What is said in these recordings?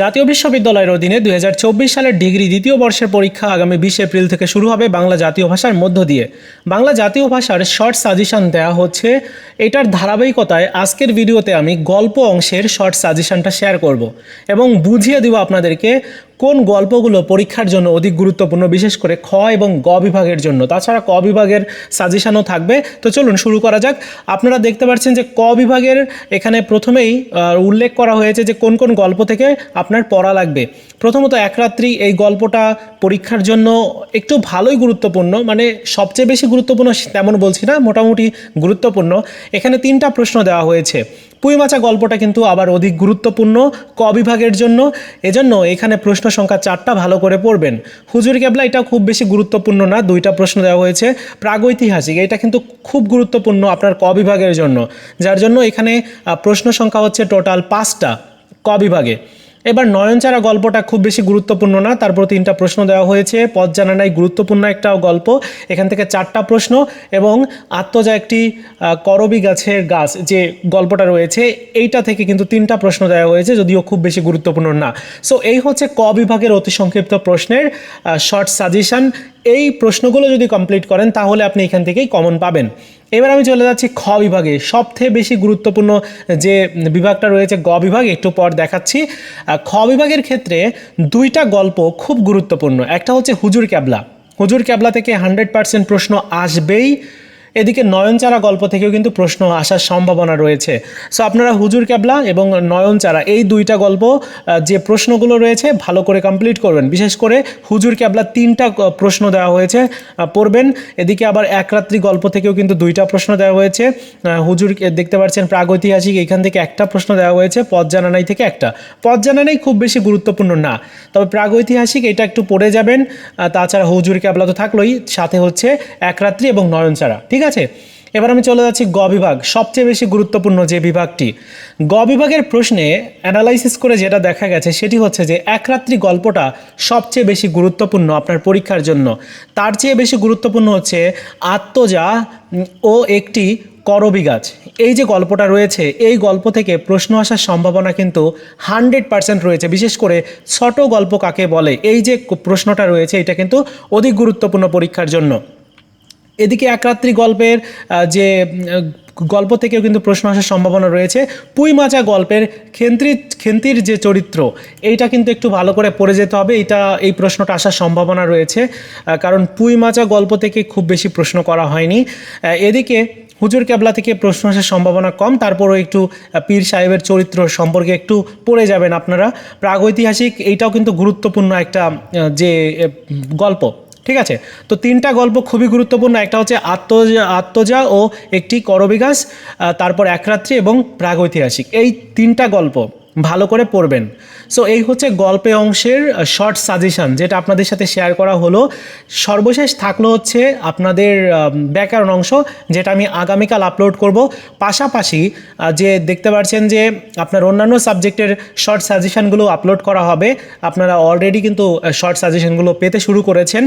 জাতীয় বিশ্ববিদ্যালয়ের অধীনে 2024 সালের ডিগ্রি দ্বিতীয় বর্ষের পরীক্ষা আগামী 20 এপ্রিল থেকে শুরু হবে বাংলা জাতীয় ভাষার মধ্য দিয়ে। বাংলা জাতীয় ভাষার শর্ট সাজেশন দেওয়া হচ্ছে। এটার ধারাবাহিকতায় আজকের ভিডিওতে আমি গল্প অংশের শর্ট সাজেশনটা শেয়ার করব এবং বুঝিয়ে দিব আপনাদেরকে কোন গল্পগুলো পরীক্ষার জন্য অধিক গুরুত্বপূর্ণ, বিশেষ করে খ এবং গ বিভাগের জন্য। তাছাড়া ক বিভাগের সাজেশনও থাকবে। তো চলুন শুরু করা যাক। আপনারা দেখতে পাচ্ছেন যে ক বিভাগের এখানে প্রথমেই উল্লেখ করা হয়েছে যে কোন কোন গল্প থেকে আপনার পড়া লাগবে। প্রথমত এক রাত্রি, এই গল্পটা পরীক্ষার জন্য একটু ভালোই গুরুত্বপূর্ণ, মানে সবচেয়ে বেশি গুরুত্বপূর্ণ তেমন বলছি না, মোটামুটি গুরুত্বপূর্ণ। এখানে 3টা প্রশ্ন দেওয়া হয়েছে। পুঁই মাচা গল্পটা কিন্তু আবার অধিক গুরুত্বপূর্ণ ক বিভাগের জন্য, এজন্য এখানে প্রশ্ন সংখ্যা 4টা ভালো করে পড়বেন। হুজুর কেবলা এটা খুব বেশি গুরুত্বপূর্ণ না, 2টা প্রশ্ন দেওয়া হয়েছে। প্রাগৈতিহাসিক এটা কিন্তু খুব গুরুত্বপূর্ণ আপনার ক বিভাগের জন্য, যার জন্য এখানে প্রশ্ন সংখ্যা হচ্ছে টোটাল 5টা ক বিভাগে। এবার নয়নচারা গল্পটা খুব বেশি গুরুত্বপূর্ণ না, তারপর 3টা প্রশ্ন দেওয়া হয়েছে। পথ জানা নাই গুরুত্বপূর্ণ একটা গল্প, এখান থেকে 4টা প্রশ্ন। এবং আত্মজা একটি করবি গাছের গাছ যে গল্পটা রয়েছে, এইটা থেকে কিন্তু 3টা প্রশ্ন দেওয়া হয়েছে, যদিও খুব বেশি গুরুত্বপূর্ণ না। সো এই হচ্ছে ক বিভাগের অতি সংক্ষিপ্ত প্রশ্নের শর্ট সাজেশন। এই প্রশ্নগুলো যদি কমপ্লিট করেন তাহলে আপনি এখান থেকেই কমন পাবেন। এবার আমি চলে যাচ্ছি খ বিভাগে। সবথেকে বেশি গুরুত্বপূর্ণ যে বিভাগটা রয়েছে গ বিভাগ, একটু পর দেখাচ্ছি। খ বিভাগের ক্ষেত্রে 2টা গল্প খুব গুরুত্বপূর্ণ। একটা হচ্ছে হুজুর ক্যাবলা। হুজুর ক্যাবলা থেকে 100% প্রশ্ন আসবেই। এদিকে নয়নচারা গল্প থেকেও কিন্তু প্রশ্ন আসার সম্ভাবনা রয়েছে। সো আপনারা হুজুর ক্যাবলা এবং নয়নচারা এই 2টা গল্প যে প্রশ্নগুলো রয়েছে ভালো করে কমপ্লিট করবেন। বিশেষ করে হুজুর ক্যাবলা 3টা প্রশ্ন দেওয়া হয়েছে, পড়বেন। এদিকে আবার এক রাত্রি গল্প থেকেও কিন্তু 2টা প্রশ্ন দেওয়া হয়েছে। হুজুর দেখতে পাচ্ছেন প্রাগৈতিহাসিক, এখান থেকে একটা প্রশ্ন দেওয়া হয়েছে। পথ জানা নাই থেকে একটা। পথ জানা নাই খুব বেশি গুরুত্বপূর্ণ না, তবে প্রাগৈতিহাসিক এটা একটু পড়ে যাবেন। তাছাড়া হুজুর ক্যাবলা তো থাকলোই, সাথে হচ্ছে এক রাত্রি এবং নয়নচারা। ঠিক আছে, এবার আমি চলে যাচ্ছি গ বিভাগ, সবচেয়ে বেশি গুরুত্বপূর্ণ যে বিভাগটি। গ বিভাগের প্রশ্নে অ্যানালাইসিস করে যেটা দেখা গেছে সেটি হচ্ছে যে এক রাত্রি গল্পটা সবচেয়ে বেশি গুরুত্বপূর্ণ আপনার পরীক্ষার জন্য। তার চেয়ে বেশি গুরুত্বপূর্ণ হচ্ছে আত্মজা ও একটি করবি গাছ। এই যে গল্পটা রয়েছে, এই গল্প থেকে প্রশ্ন আসার সম্ভাবনা কিন্তু 100% রয়েছে। বিশেষ করে ছোট গল্প কাকে বলে, এই যে প্রশ্নটা রয়েছে এটা কিন্তু অধিক গুরুত্বপূর্ণ পরীক্ষার জন্য। এদিকে এক রাত্রি গল্পের যে গল্প থেকেও কিন্তু প্রশ্ন আসার সম্ভাবনা রয়েছে। পুঁই মাচা গল্পের খেন্তির যে চরিত্র, এইটা কিন্তু একটু ভালো করে পড়ে যেতে হবে। এই প্রশ্নটা আসার সম্ভাবনা রয়েছে, কারণ পুঁই মাচা গল্প থেকে খুব বেশি প্রশ্ন করা হয়নি। এদিকে হুজুর ক্যাবলা থেকে প্রশ্ন আসার সম্ভাবনা কম, তারপরও একটু পীর সাহেবের চরিত্র সম্পর্কে একটু পড়ে যাবেন আপনারা। প্রাগৈতিহাসিক এইটাও কিন্তু গুরুত্বপূর্ণ একটা যে গল্প। ঠিক আছে, তো 3টা গল্প খুবই গুরুত্বপূর্ণ। একটা হচ্ছে আত্মজা ও একটি করবি গাছ, তারপর এক রাত্রি এবং প্রাগৈতিহাসিক। এই 3টা গল্প ভালো করে পড়বেন। সো এই হচ্ছে গল্পে অংশের শর্ট সাজেশন, যেটা আপনাদের সাথে শেয়ার করা হলো। সর্বশেষ থাকলো হচ্ছে আপনাদের ব্যাকরণ অংশ, যেটা আমি আগামীকাল আপলোড করব। পাশাপাশি যে দেখতে পাচ্ছেন যে আপনার অন্যান্য সাবজেক্টের শর্ট সাজেশনগুলো আপলোড করা হবে। আপনারা অলরেডি কিন্তু শর্ট সাজেশনগুলো পেতে শুরু করেছেন।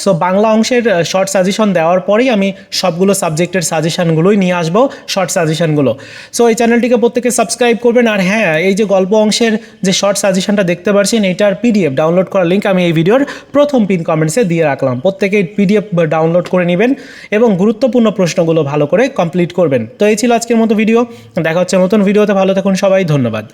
সো বাংলা অংশের শর্ট সাজেশন দেওয়ার পরেই আমি সবগুলো সাবজেক্টের সাজেশনগুলোই নিয়ে আসবো, শর্ট সাজেশনগুলো। সো এই চ্যানেলটিকে প্রত্যেকে সাবস্ক্রাইব করবেন। আর হ্যাঁ, এই যে গল্প অংশের যে শর্ট সাজেশনটা দেখতে পাচ্ছেন, এটার পিডিএফ ডাউনলোড করার লিঙ্ক আমি এই ভিডিওর প্রথম পিন কমেন্টসে দিয়ে রাখলাম। প্রত্যেকে পিডিএফ ডাউনলোড করে নেবেন এবং গুরুত্বপূর্ণ প্রশ্নগুলো ভালো করে কমপ্লিট করবেন। তো এই ছিল আজকের মতো ভিডিও। দেখা হচ্ছে নতুন ভিডিওতে। ভালো থাকুন সবাই, ধন্যবাদ।